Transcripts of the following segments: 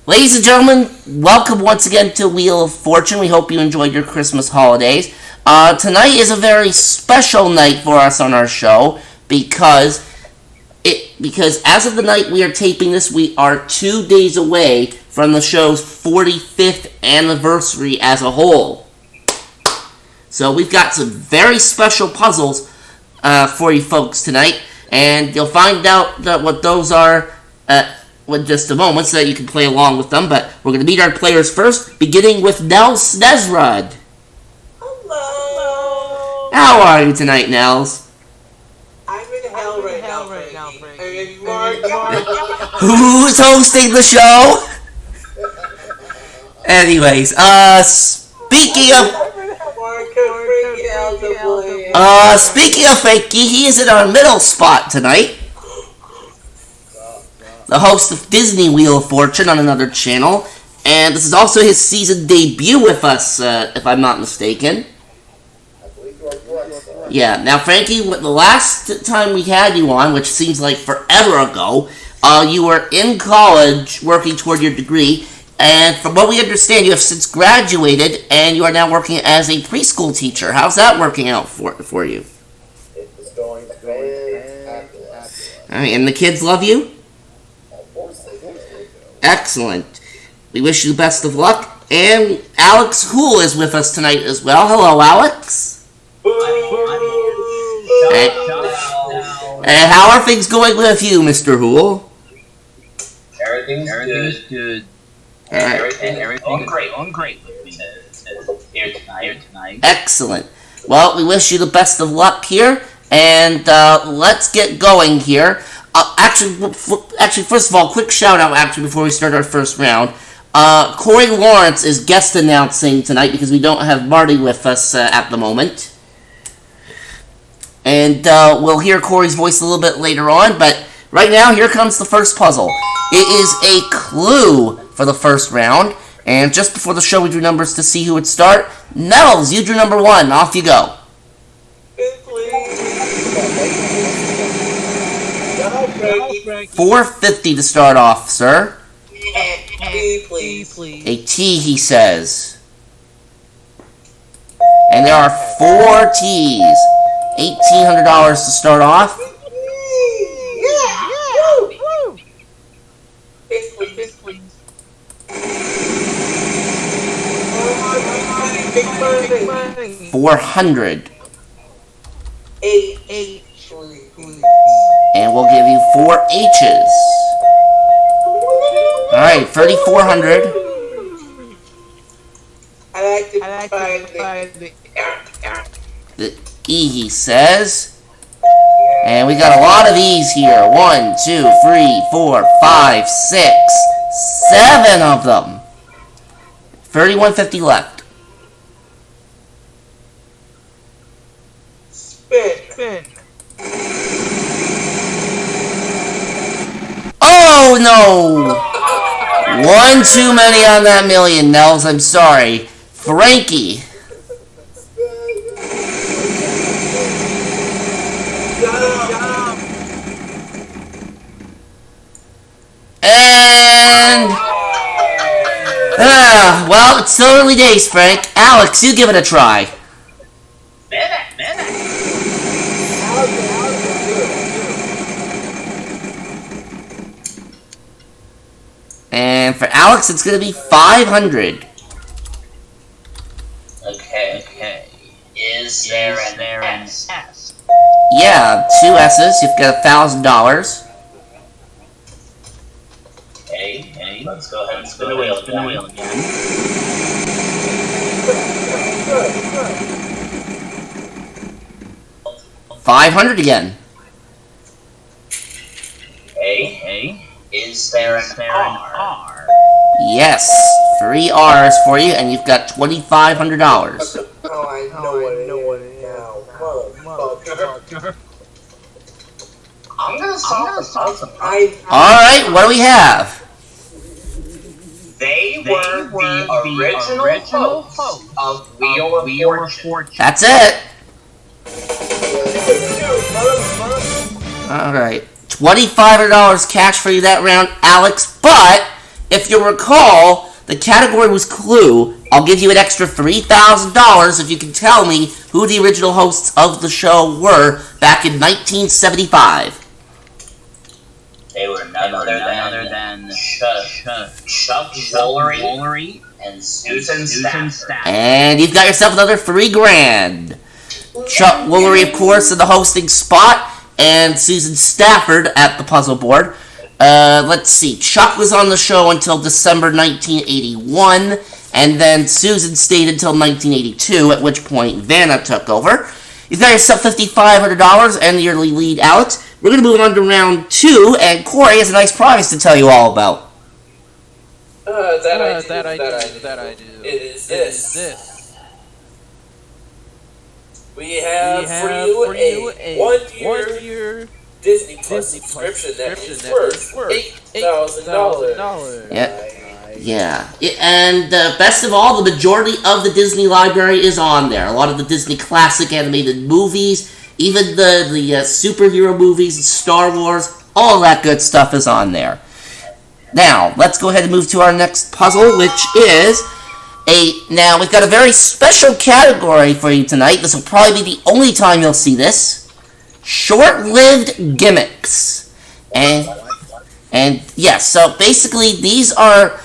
Ladies and gentlemen, welcome once again to Wheel of Fortune. We hope you enjoyed your Christmas holidays. Tonight is a very special night for us on our show because as of the night we are taping this, we are 2 days away from the show's 45th anniversary as a whole. So we've got some very special puzzles for you folks tonight, and you'll find out what those are in just a moment so that you can play along with them. But we're going to meet our players first, beginning with Nels Nesrud. Hello. How are you tonight, Nels? I'm in hell right now, Frankie. Who's hosting the show? Anyways, speaking of Frankie, he is in our middle spot tonight. The host of Disney Wheel of Fortune on another channel, and this is also his season debut with us, if I'm not mistaken. Yeah, now Frankie, the last time we had you on, which seems like forever ago, you were in college working toward your degree, and from what we understand, you have since graduated, and you are now working as a preschool teacher. How's that working out for you? It's going fantastic. Alright, and the kids love you? Excellent. We wish you the best of luck. And Alex Hool is with us tonight as well. Hello, Alex. And how are things going with you, Mr. Hool? Everything's good. Everything's going great with me here tonight. Excellent. Well, we wish you the best of luck here, and let's get going here. Actually, first of all, quick shout out before we start our first round. Corey Lawrence is guest announcing tonight because we don't have Marty with us at the moment. And we'll hear Corey's voice a little bit later on, but right now, here comes the first puzzle. It is a clue for the first round, and just before the show, we drew numbers to see who would start. Nels, you drew number 1. Off you go. $4.50 to start off, sir. Please. A T, he says. And there are 4 T's. $1,800 to start off. $400. 8. And we'll give you 4 H's. Alright, 3,400. I like to find The E, he says. And we got a lot of E's here. 1, 2, 3, 4, 5, 6, 7 of them. $3,150 left. Spin. Oh no! One too many on that million, Nels. I'm sorry. Frankie. And well, it's still early days, Frank. Alex, you give it a try. And for Alex, it's going to be 500. Okay. Is there an S? Yeah, 2 S's. You've got $1,000. Okay. Let's go ahead and spin the wheel again. 500 again. Okay. Is there an R? Yes, 3 R's for you, and you've got $2,500. Oh, I know what it is now. Motherfucker. I'm gonna solve the puzzle. Alright, what do we have? They were the original hosts of Wheel of Fortune. That's it. Alright. $2,500 cash for you that round, Alex, but If you recall, the category was Clue. I'll give you an extra $3,000 if you can tell me who the original hosts of the show were back in 1975. They were none other than Chuck Woolery and Susan Stafford. And you've got yourself another $3,000. Chuck Woolery, of course, in the hosting spot, and Susan Stafford at the puzzle board. Let's see. Chuck was on the show until December 1981, and then Susan stayed until 1982, at which point Vanna took over. You've got yourself $5,500 and your lead out. We're going to move on to round 2, and Corey has a nice prize to tell you all about. That I do. It is this. We have for you a one-year Disney Plus subscription that is worth $8,000. Yeah. And best of all, the majority of the Disney library is on there. A lot of the Disney classic animated movies, even the superhero movies, Star Wars, all that good stuff is on there. Now, let's go ahead and move to our next puzzle, which is now, we've got a very special category for you tonight. This will probably be the only time you'll see this. Short-lived gimmicks. And yes, so basically these are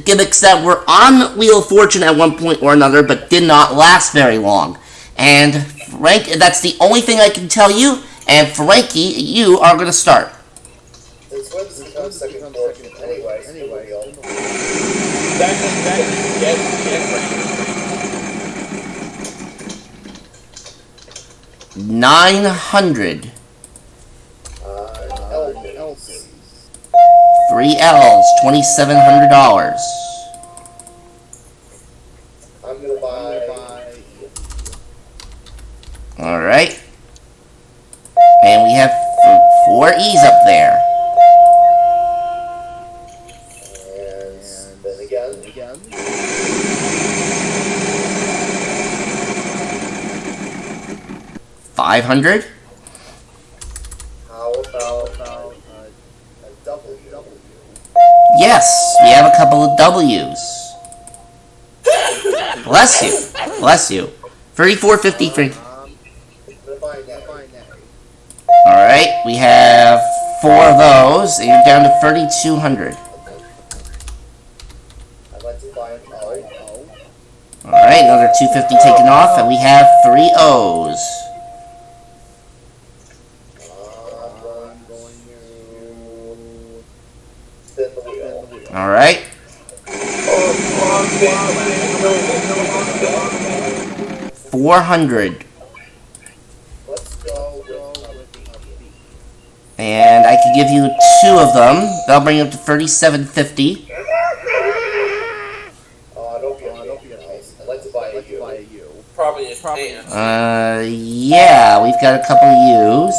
gimmicks that were on Wheel of Fortune at one point or another, but did not last very long. And Frank, that's the only thing I can tell you. And Frankie, you are going to start. Since when does it become second fortune anyway? Get 900. Elsie. 3 L's, $2,700. I'm gonna buy. Alright. And we have 4 E's up there. And then again. 500. How about a W? Yes, we have a couple of W's. Bless you. Bless you. 34.53. I'm gonna buy that. Alright, we have 4 of those, and you're down to 3,200. I'd like to buy an O. Alright, another 250 taken off, and we have 3 O's. I'm going to spin the wheel. Alright. 400. Let's go with And I can give you 2 of them. That'll bring you up to 37.50. don't be nice. I'd like to buy a U. probably his pants. Yeah, we've got a couple of U's.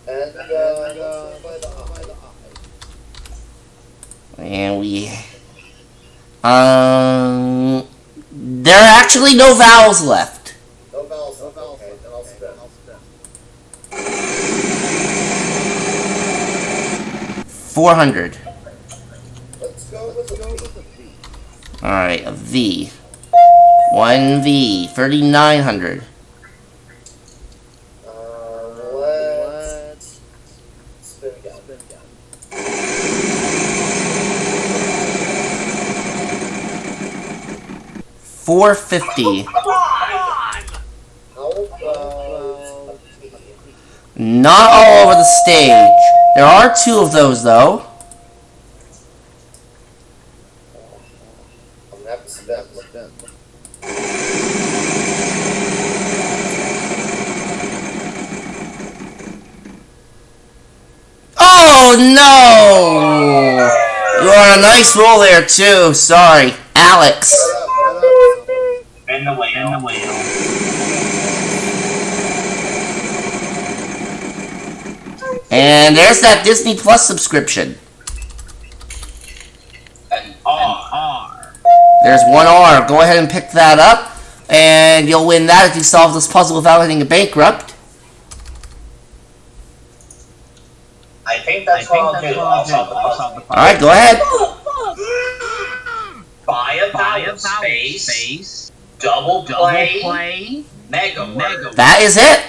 And let's buy the I. And we... there are actually no vowels left. No vowels. Okay, then I'll spin. 400. Let's go with the V. Alright, a V. 1 V. 3,900. Let's spin again. 450. How about a T? Not all over the stage. There are 2 of those, though. I'm gonna have to spin. Oh, no! You're on a nice roll there, too. Sorry. Alex. In the wheel. And there's that Disney Plus subscription. An R. There's 1 R. Go ahead and pick that up. And you'll win that if you solve this puzzle without hitting a bankrupt. I think that's what I'll do. I'll solve the puzzle. Alright, go ahead. Buy a vowel space, double play, mega word. That is it.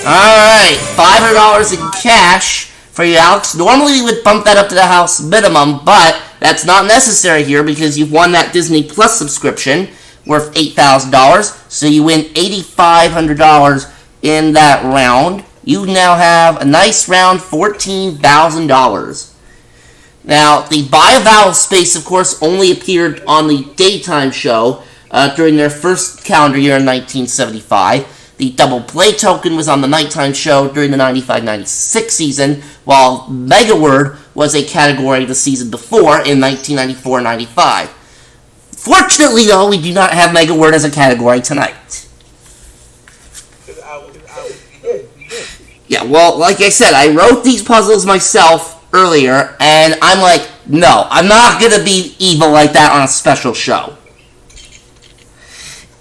Alright, $500 in cash for you, Alex. Normally we would bump that up to the house minimum, but that's not necessary here because you've won that Disney Plus subscription worth $8,000. So you win $8,500 in that round. You now have a nice round, $14,000. Now, the Buy a Vowel space, of course, only appeared on the daytime show during their first calendar year in 1975. The Double Play token was on the nighttime show during the 95-96 season, while Mega Word was a category the season before in 1994-95. Fortunately, though, we do not have Mega Word as a category tonight. Yeah, well, like I said, I wrote these puzzles myself earlier, and I'm like, no, I'm not going to be evil like that on a special show.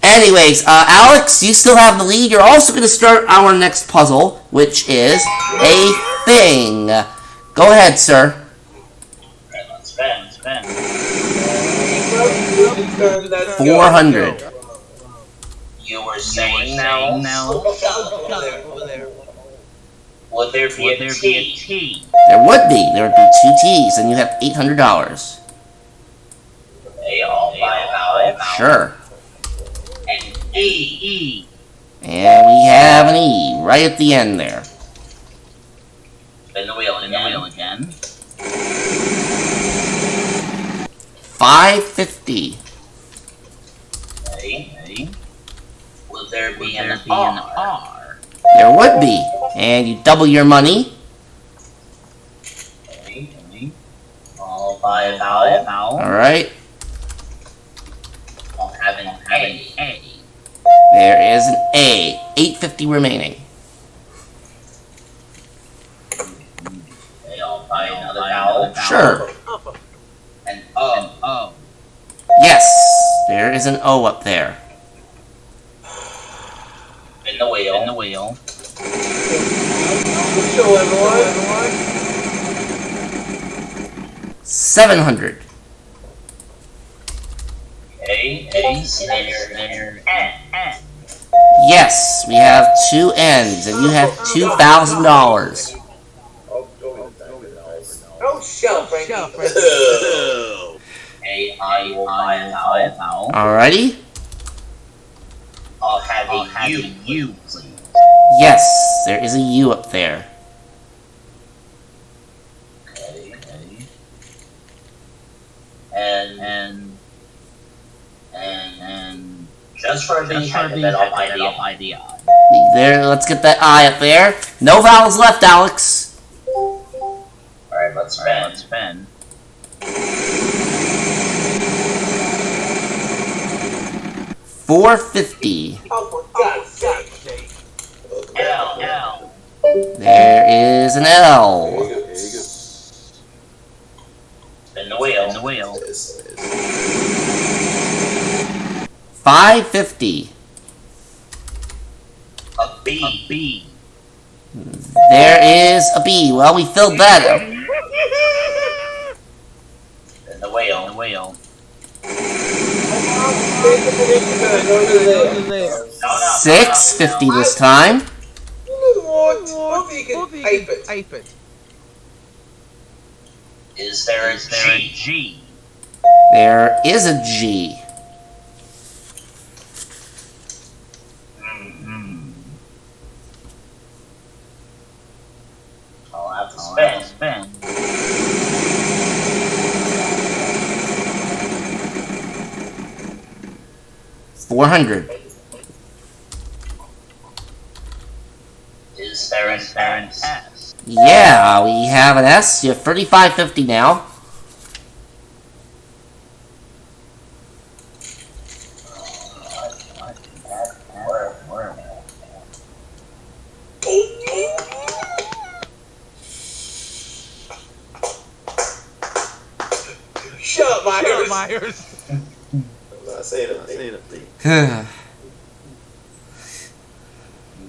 Anyways, Alex, you still have the lead. You're also going to start our next puzzle, which is a thing. Go ahead, sir. Alright, let's spin. 400. You were saying now. Would there be a T? There would be. There would be 2 T's, and you have $800. They all buy a vowel. Sure. And E. And we have an E right at the end there. Spin the wheel again. 550. Okay. Will there be an R? There would be. And you double your money. Okay. I'll buy a vowel. Alright. I'll have an A. There is an A. 850 remaining. Okay, I'll buy another vowel. Sure. An O. Yes. There is an O up there. Spin the wheel. 700. Okay. There's an N. Yes, we have 2 N's, and you have $2,000. Oh, shut up, Frankie. Okay, I will buy a vowel. Alrighty? I'll have a U, please. Yes, there is a U up there. Okay. And just for being heck of it, I'll buy the I. There, let's get that I up there. No vowels left, Alex. Alright, let's spin. $450. Oh, for God's sake. L. There is an L. Here you go. Spin the wheel. 550. A B. There is a B. Well, we filled that up. Spin the wheel. 650 this time. What? You can tape it. Is there a G? There is a G. I'll have to spin. $400. Is there an S? Yeah, we have an S. You have $35.50 now. Shut up, Myers. I'm not saying a thing. You're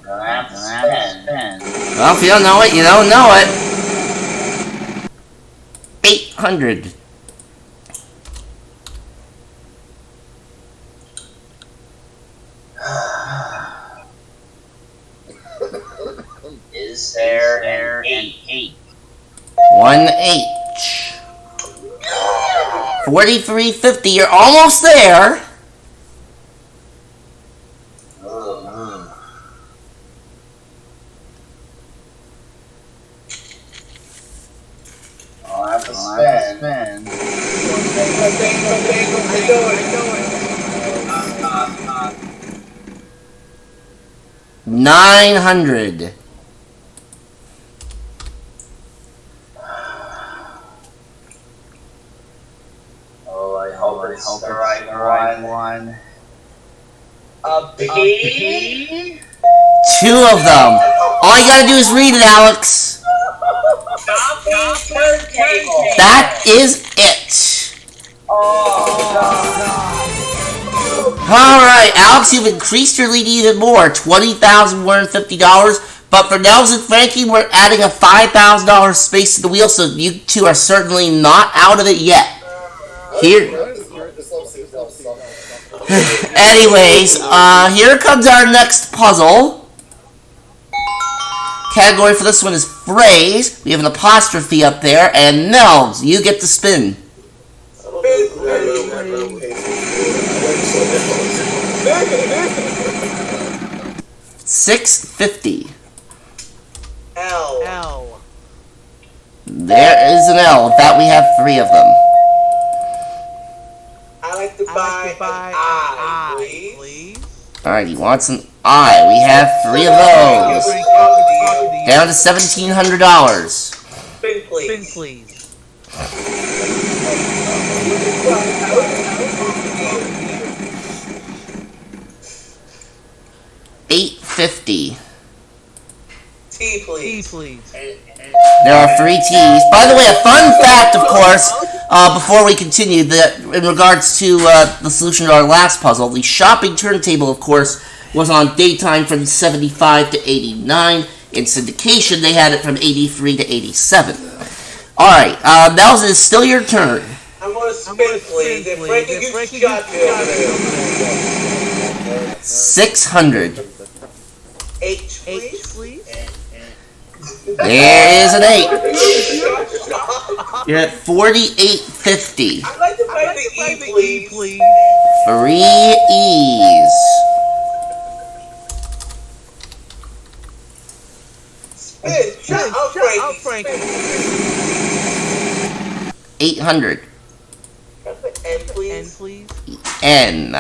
gonna have to spin. Well, if you don't know it, you don't know it. 800. Is there an 8? 1H. 43.50. You're almost there. I'll have to spend. $900. Oh, I hope it's the right one. A P? 2 of them. All you gotta do is read it, Alex. Turntable. That is it. Alright, Alex, you've increased your lead even more. $20,150. But for Nels and Frankie, we're adding a $5,000 space to the wheel, so you two are certainly not out of it yet. Here. Anyways, here comes our next puzzle. Category for this one is phrase. We have an apostrophe up there, and Nels, you get to spin. 650. L. There is an L. In fact, we have 3 of them. I like to buy an I, please. Alright, he wants an I. We have 3 of those. Down to $1,700. Spin, please. $850. T, please. There are 3 T's. By the way, a fun fact, of course, before we continue, that in regards to the solution to our last puzzle, the shopping turntable, of course, was on daytime from 75 to 89. In syndication, they had it from 83 to 87. Alright, Nels, it's still your turn. I'm going to spin, please. If Frankie gets shot, 600. H, please. There is an 8. You're at 48.50. I'd like to buy the E, please. 3 E's. Spin. Shut up, Frankie. 800. N, please. N.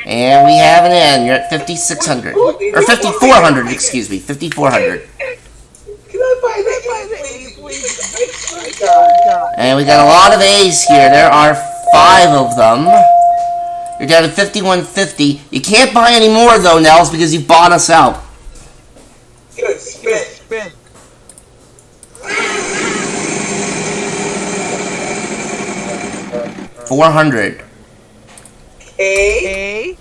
And we have an N. You're at 5,600. Or 5,400, excuse me. 5,400. Can I buy the E, please? And we got a lot of A's here. There are 5 of them. You're down to 5,150. You can't buy any more, though, Nels, because you bought us out. Good, spin. 400. K.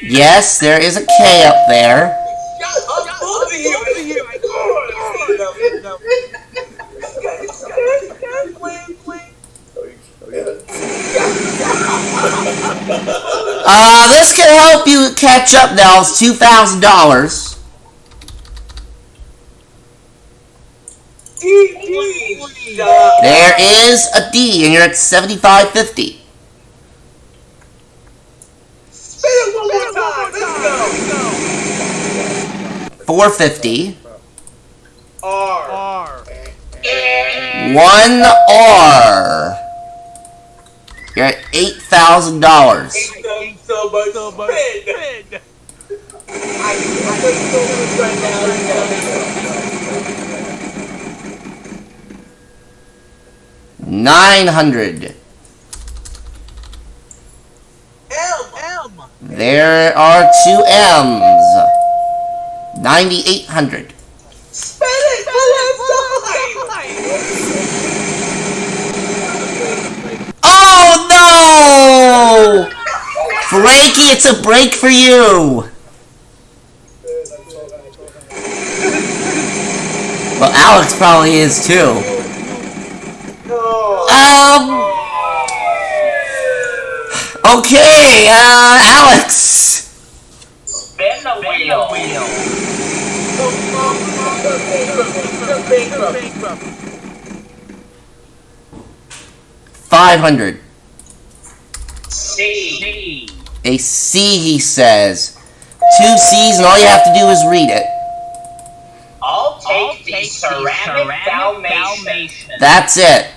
Yes, there is a K up there. Shut up, both of you. This can help you catch up, Nels. $2,000. There is a D, and you're at 75.50. Spin it one more time. Let's go. 450. R. 1 R. You're at $8,000. Ain't so much spin. I put so much right now. 900. M. There are 2 M's. 9,800. Spin it Oh no! Frankie, it's a break for you. Alex probably is too. Okay, Alex. Spin the wheel. Bankrupt. 500. C. A C, he says. 2 C's, and all you have to do is read it. I'll take the ceramic Dalmatian. That's it.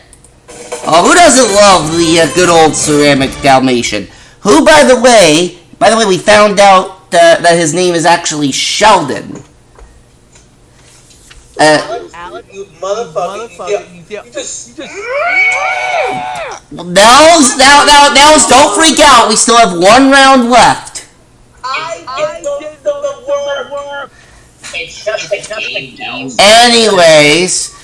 Oh, who doesn't love the good old ceramic Dalmatian? Who, by the way, we found out that his name is actually Sheldon. Alex, you motherfucker. You just... Nels, don't freak out. We still have 1 round left. I did the work. It's just a game, Nels. Anyways,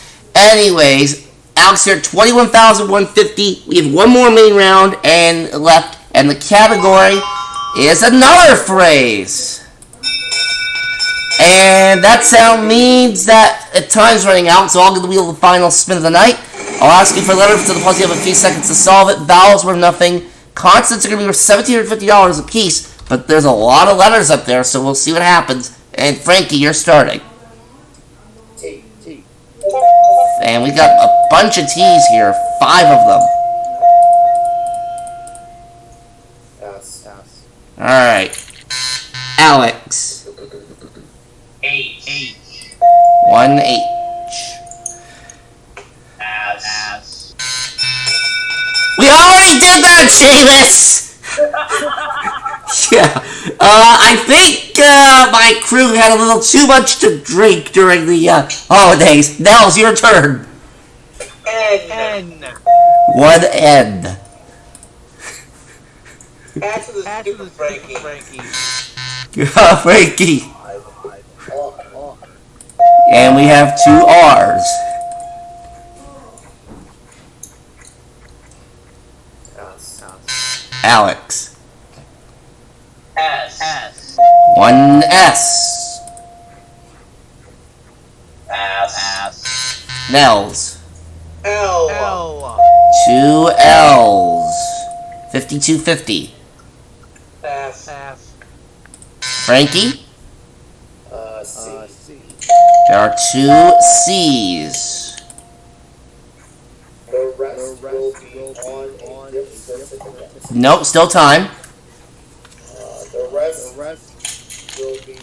Alex here, 21,150. We have 1 more main round and left, and the category is another phrase. And that sound means that time's running out, so I'll give the wheel the final spin of the night. I'll ask you for letters to the plus you have a few seconds to solve it. Vowels worth nothing. Consonants are going to be worth $1,750 a piece, but there's a lot of letters up there, so we'll see what happens. And Frankie, you're starting. T. And we got a bunch of T's here, 5 of them. S. Alright. Alex. H. 1 H. S. We already did that, Seamus! Yeah. I think my crew had a little too much to drink during the holidays. Nels, your turn. N. 1 N. Add to the stupid Frankie. Frankie. And we have 2 R's. Alex. S. 1 S. Nels. L. 2 L's. 5250. S. Frankie. C. There are 2 C's. The rest will be on a gift certificate. Nope, still time. The rest will be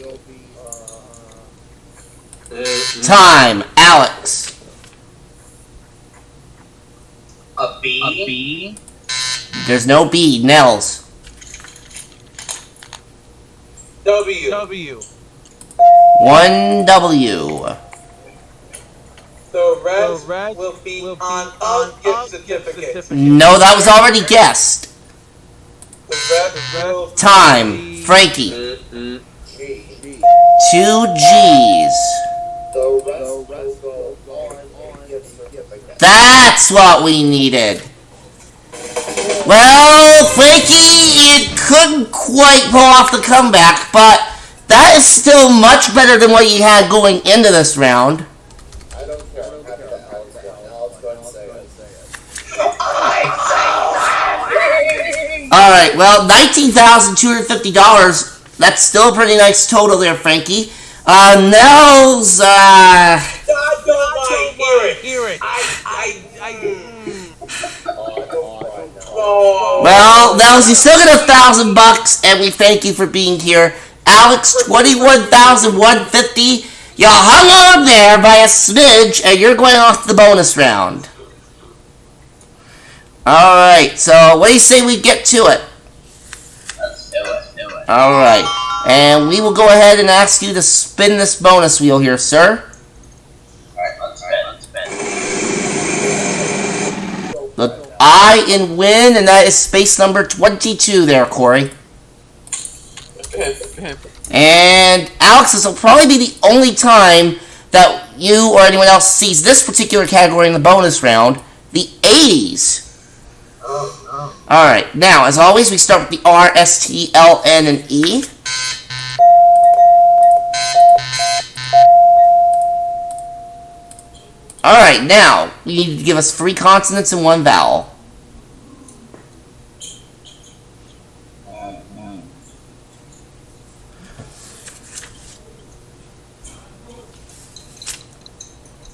Time. Alex. A B. There's no B. Nels. W. 1 W. The rest will be on a gift certificate. No, that was already guessed. The rest will be Time. Frankie. G. 2 G's. The rest will go on a gift certificate. That's what we needed. Well, Frankie, you couldn't quite pull off the comeback, but that is still much better than what you had going into this round. I don't care. I'm happy that Alex won. Alex going to say it. Alright, well, $19,250. That's still a pretty nice total there, Frankie. Nels, God don't hear it. Well, Nels, you still get $1,000, and we thank you for being here. Alex, 21,150. You hung on there by a smidge, and you're going off the bonus round. Alright, so what do you say we get to it? Let's do it. Alright, and we will go ahead and ask you to spin this bonus wheel here, sir. Alright, let's spin. The I in win, and that is space number 22 there, Corey. And Alex, this will probably be the only time that you or anyone else sees this particular category in the bonus round, the 80s. Alright, now, as always, we start with the R, S, T, L, N, and E. Alright, now, you need to give us 3 consonants and 1 vowel.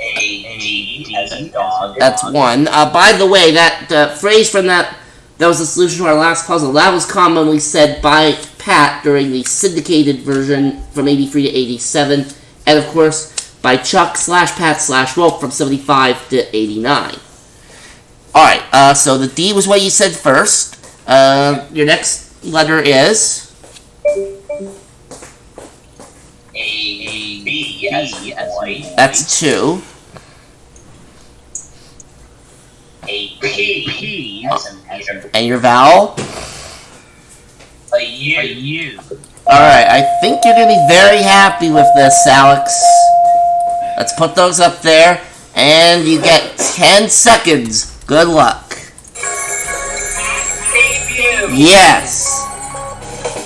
A-D as in dog. That's 1. By the way, that phrase from that was the solution to our last puzzle. That was commonly said by Pat during the syndicated version from 83 to 87. And, of course, by Chuck/Pat/Wolf from 75 to 89. Alright, so the D was what you said first. Your next letter is... A-B as in boy. That's 2. A-P as in Peter. And your vowel? A U. Alright, I think you're going to be very happy with this, Alex. Let's put those up there, and you get 10 seconds. Good luck. Yes.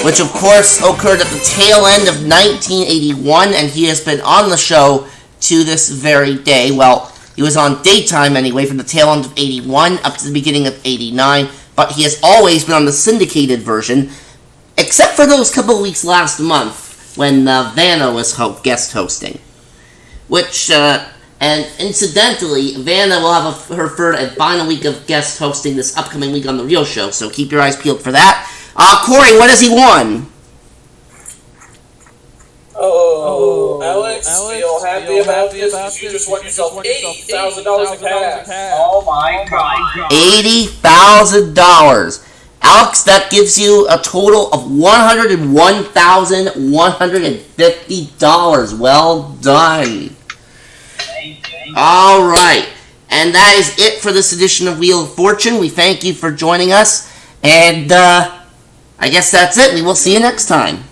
Which, of course, occurred at the tail end of 1981, and he has been on the show to this very day. Well, he was on daytime anyway, from the tail end of 81 up to the beginning of 89, but he has always been on the syndicated version, except for those couple of weeks last month, when Vanna was guest hosting. Which, and incidentally, Vanna will have her third and final week of guest hosting this upcoming week on The Real Show, so keep your eyes peeled for that. Corey, what has he won? Alex, feel happy about this because you just won yourself $80,000 in cash. Oh my god. $80,000. Alex, that gives you a total of $101,150. Well done. Alright, and that is it for this edition of Wheel of Fortune. We thank you for joining us, and I guess that's it. We will see you next time.